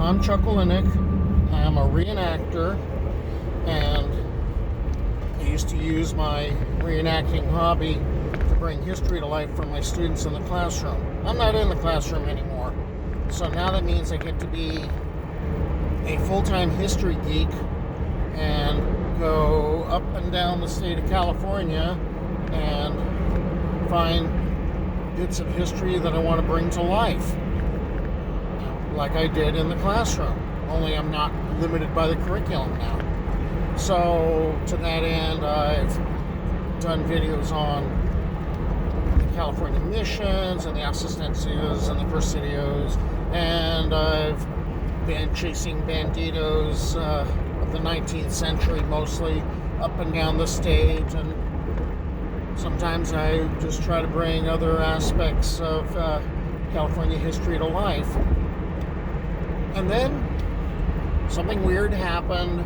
I'm Chuck Olinick. I'm a reenactor, and I used to use my reenacting hobby to bring history to life for my students in the classroom. I'm not in the classroom anymore, so now that means I get to be a full-time history geek and go up and down the state of California and find bits of history that I want to bring to life, like I did in the classroom, only I'm not limited by the curriculum now. So to that end, I've done videos on the California missions and the Asistencias and the Presidios, and I've been chasing banditos of the 19th century, mostly up and down the state, and sometimes I just try to bring other aspects of California history to life. And then something weird happened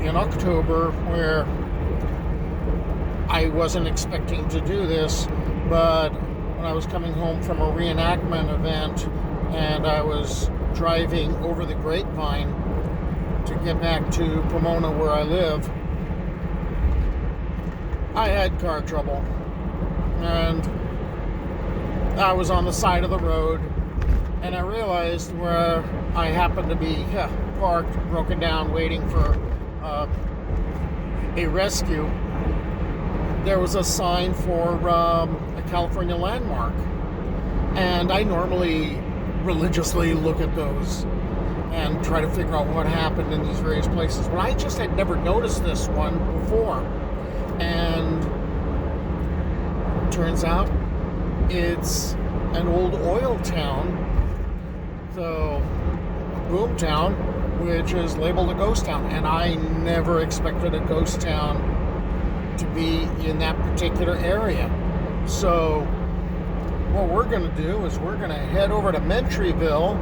in October where I wasn't expecting to do this, but when I was coming home from a reenactment event and I was driving over the Grapevine to get back to Pomona where I live, I had car trouble, and I was on the side of the road, and I realized where I happened to be parked, broken down, waiting for a rescue, there was a sign for a California landmark, and I normally religiously look at those and try to figure out what happened in these various places, but I just had never noticed this one before. And turns out it's an old oil town, so boom town, which is labeled a ghost town, and I never expected a ghost town to be in that particular area. So what we're going to do is we're going to head over to Mentryville,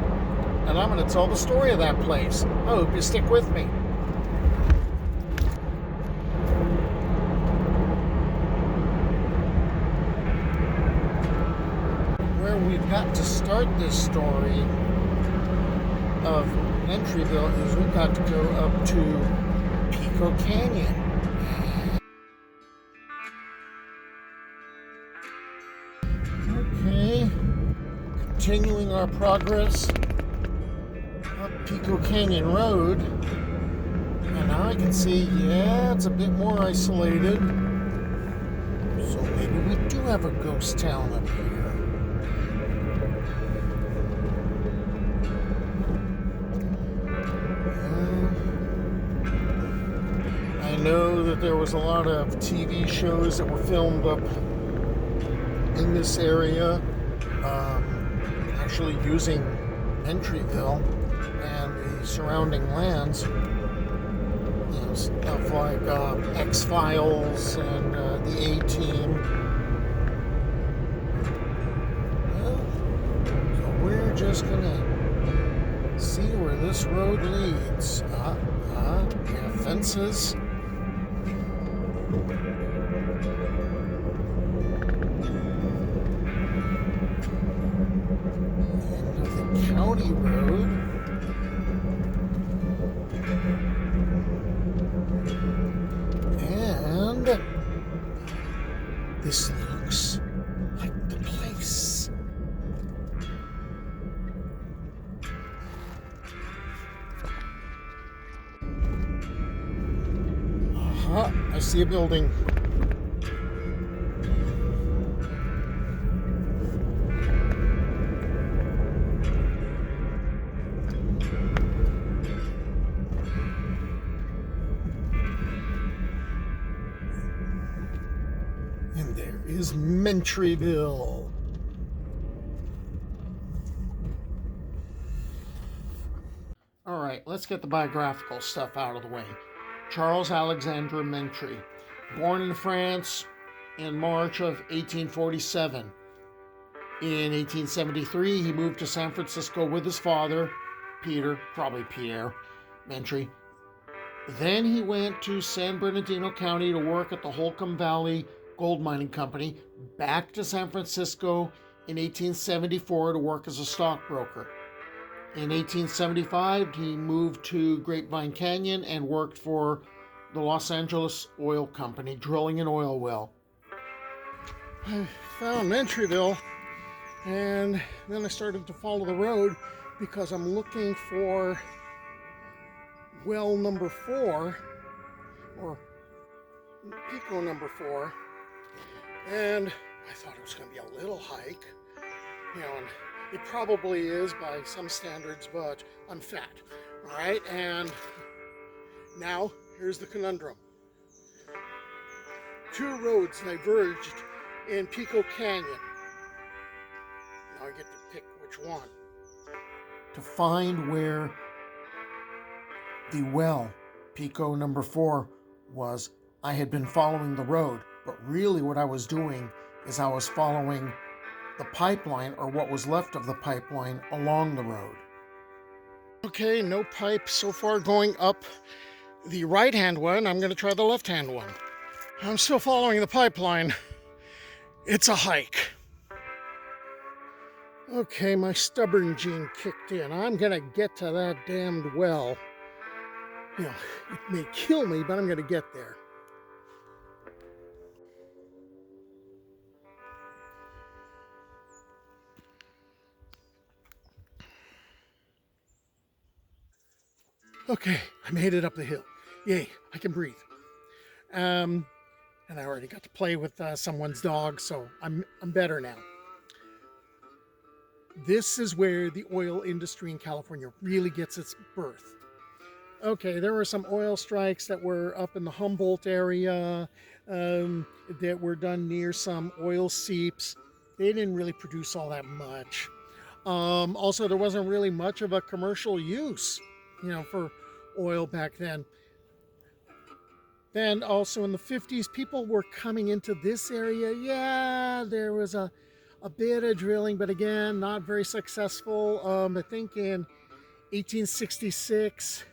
and I'm going to tell the story of that place. I hope you stick with me. Where we've got to start this story of Mentryville is we've got to go up to Pico Canyon. Okay, continuing our progress up Pico Canyon Road, and now I can see, yeah, it's a bit more isolated, so maybe we do have a ghost town up here. I know that there was a lot of TV shows that were filmed up in this area, actually using Mentryville and the surrounding lands. You know, stuff like X-Files and the A-Team. So we're just gonna see where this road leads. Yeah, fences. County road. And this looks like the place. I see a building. And there is Mentryville. All right, let's get the biographical stuff out of the way. Charles Alexandre Mentry, born in France in March of 1847. In 1873, he moved to San Francisco with his father, Peter, probably Pierre, Mentry. Then he went to San Bernardino County to work at the Holcomb Valley Gold Mining Company, back to San Francisco in 1874 to work as a stockbroker. In 1875, he moved to Grapevine Canyon and worked for the Los Angeles Oil Company, drilling an oil well. I found Mentryville, and then I started to follow the road because I'm looking for well number 4, or Pico number 4, and I thought it was going to be a little hike, you know, and it probably is by some standards, but I'm fat, all right? And now here's the conundrum. 2 roads diverged in Pico Canyon. Now I get to pick which one. To find where the well, Pico number 4, was, I had been following the road, but really what I was doing is I was following the pipeline, or what was left of the pipeline, along the road. Okay, no pipe so far going up the right-hand one. I'm going to try the left-hand one. I'm still following the pipeline. It's a hike. Okay, my stubborn gene kicked in. I'm going to get to that damned well. You know, it may kill me, but I'm going to get there. Okay, I made it up the hill. Yay, I can breathe. And I already got to play with someone's dog, so I'm better now. This is where the oil industry in California really gets its birth. Okay, there were some oil strikes that were up in the Humboldt area that were done near some oil seeps. They didn't really produce all that much. Also, there wasn't really much of a commercial use, you know, for oil back then. Then also in the 50s, people were coming into this area. Yeah, there was a bit of drilling, but again, not very successful. I think in 1866,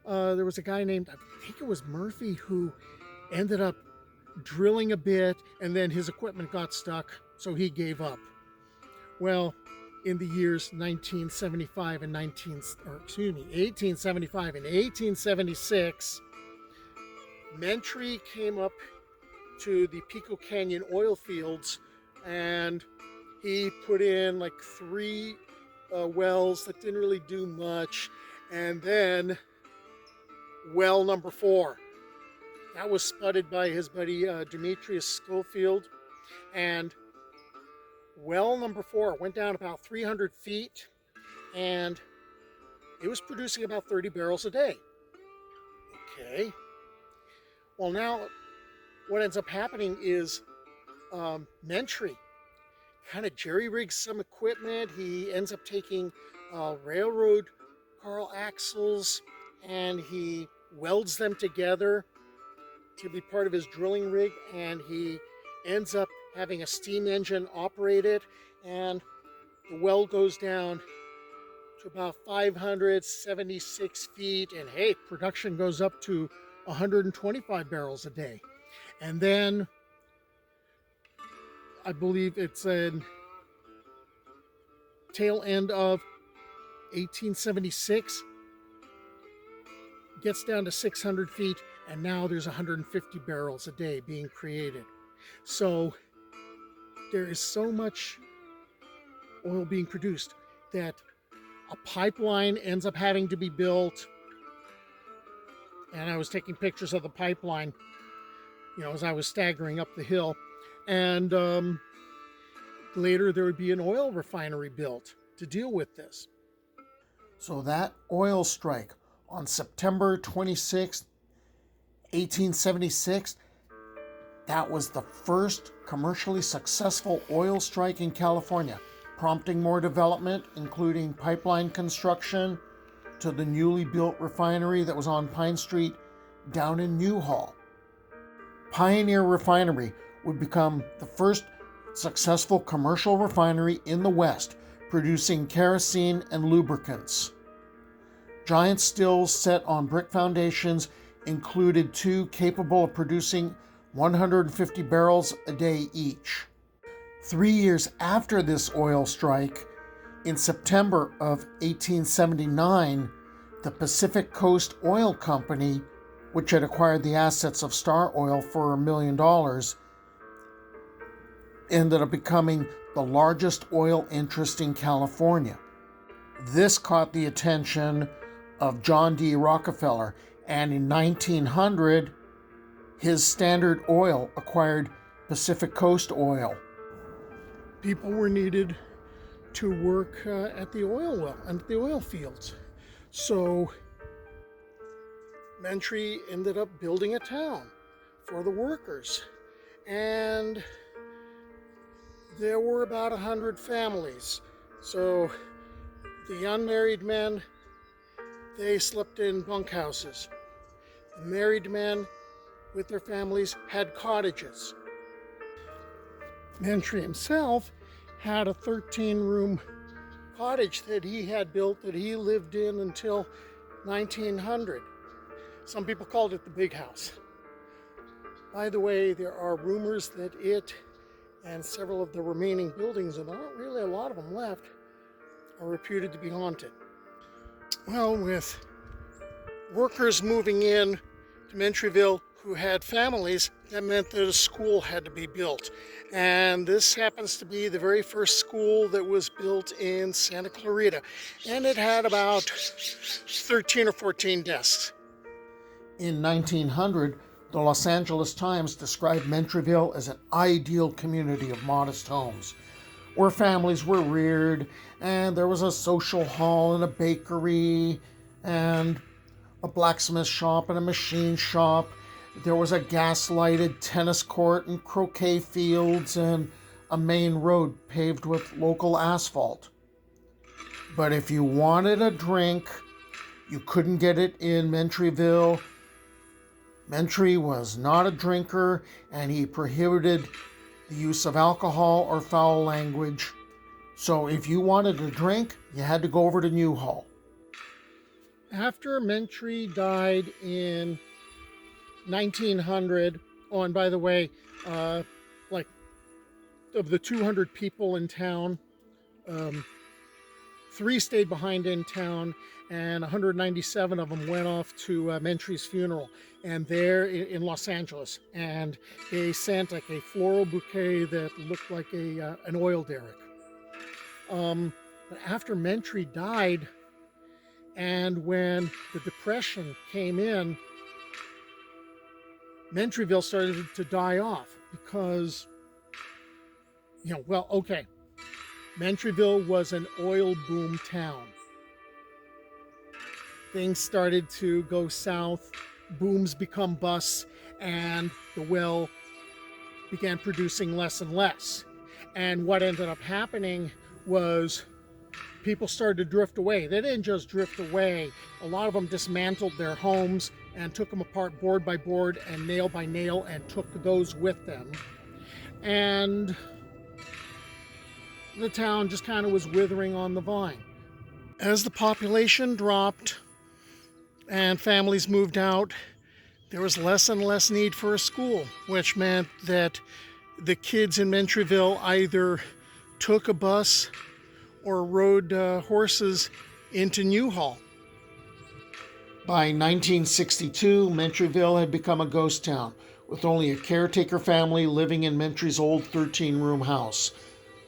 there was a guy named, I think it was Murphy, who ended up drilling a bit, and then his equipment got stuck, so he gave up. Well, in the years 1875 and 1876, Mentry came up to the Pico Canyon oil fields, and he put in like 3 wells that didn't really do much, and then well number 4. That was spudded by his buddy Demetrius Schofield, and well number 4 went down about 300 feet, and it was producing about 30 barrels a day. Okay. Well, now what ends up happening is Mentry kind of jerry-rigs some equipment. He ends up taking railroad car axles, and he welds them together to be part of his drilling rig, and he ends up having a steam engine operate it, and the well goes down to about 576 feet, and hey, production goes up to 125 barrels a day. And then I believe it's a tail end of 1876, gets down to 600 feet, and now there's 150 barrels a day being created. So there is so much oil being produced that a pipeline ends up having to be built. And I was taking pictures of the pipeline, you know, as I was staggering up the hill. And later there would be an oil refinery built to deal with this. So that oil strike on September 26, 1876, that was the first commercially successful oil strike in California, prompting more development, including pipeline construction to the newly built refinery that was on Pine Street down in Newhall. Pioneer Refinery would become the first successful commercial refinery in the West, producing kerosene and lubricants. Giant stills set on brick foundations included 2 capable of producing 150 barrels a day each. 3 years after this oil strike, In September of 1879, the Pacific Coast Oil Company, which had acquired the assets of Star Oil for $1 million, ended up becoming the largest oil interest in California. This caught the attention of John D. Rockefeller, and in 1900, his Standard Oil acquired Pacific Coast Oil. People were needed to work at the oil well and the oil fields. So Mentry ended up building a town for the workers. And there were about 100 families. So the unmarried men, they slept in bunkhouses. The married men with their families had cottages. Mentry himself had a 13-room cottage that he had built that he lived in until 1900. Some people called it the big house. By the way, there are rumors that it and several of the remaining buildings, and there aren't really a lot of them left, are reputed to be haunted. Well, with workers moving in to Mentryville who had families, that meant that a school had to be built. And this happens to be the very first school that was built in Santa Clarita. And it had about 13 or 14 desks. In 1900, the Los Angeles Times described Mentryville as an ideal community of modest homes, where families were reared, and there was a social hall and a bakery, and a blacksmith shop and a machine shop. There was a gas-lighted tennis court and croquet fields and a main road paved with local asphalt. But if you wanted a drink, you couldn't get it in Mentryville. Mentry was not a drinker, and he prohibited the use of alcohol or foul language. So if you wanted a drink, you had to go over to Newhall. After Mentry died in 1900, and by the way, like of the 200 people in town, 3 stayed behind in town, and 197 of them went off to Mentry's funeral, and they're in Los Angeles, and they sent like a floral bouquet that looked like an oil derrick. But after Mentry died, and when the Depression came in, Mentryville started to die off because, Mentryville was an oil boom town. Things started to go south, booms become busts, and the well began producing less and less. And what ended up happening was people started to drift away. They didn't just drift away. A lot of them dismantled their homes and took them apart board by board and nail by nail and took those with them. And the town just kind of was withering on the vine. As the population dropped and families moved out, there was less and less need for a school, which meant that the kids in Mentryville either took a bus or rode horses into Newhall. By 1962, Mentryville had become a ghost town, with only a caretaker family living in Mentry's old 13-room house.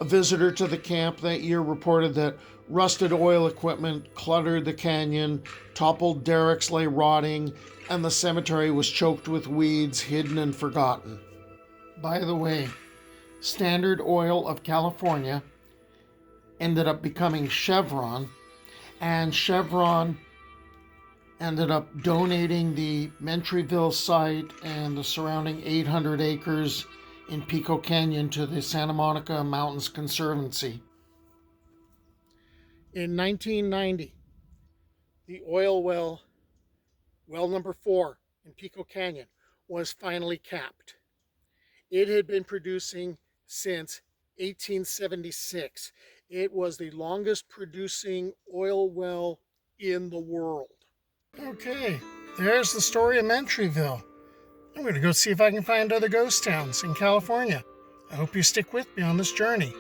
A visitor to the camp that year reported that rusted oil equipment cluttered the canyon, toppled derricks lay rotting, and the cemetery was choked with weeds, hidden and forgotten. By the way, Standard Oil of California ended up becoming Chevron, and Chevron ended up donating the Mentryville site and the surrounding 800 acres in Pico Canyon to the Santa Monica Mountains Conservancy. In 1990, the oil well number 4 in Pico Canyon, was finally capped. It had been producing since 1876. It was the longest producing oil well in the world. Okay, there's the story of Mentryville. I'm going to go see if I can find other ghost towns in California. I hope you stick with me on this journey.